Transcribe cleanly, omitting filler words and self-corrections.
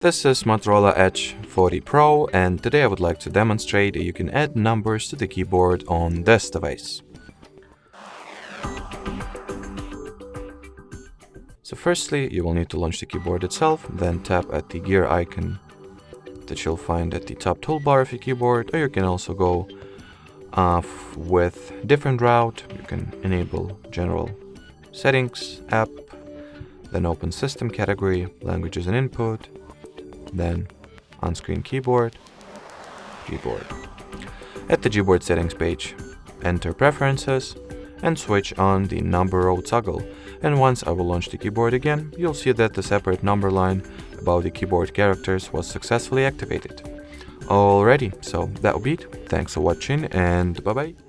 This is Motorola Edge 40 Pro, and today I would like to demonstrate that you can add numbers to the keyboard on this device. So firstly, you will need to launch the keyboard itself, then tap at the gear icon that you'll find at the top toolbar of your keyboard, or you can also go with different route. You can enable General Settings, App, then open System category, Languages and Input, then on-screen keyboard. At the keyboard settings page, enter Preferences and switch on the number row toggle. And once I will launch the keyboard again, you'll see that the separate number line above the keyboard characters was successfully activated. Alrighty, so that'll be it. Thanks for watching and bye bye.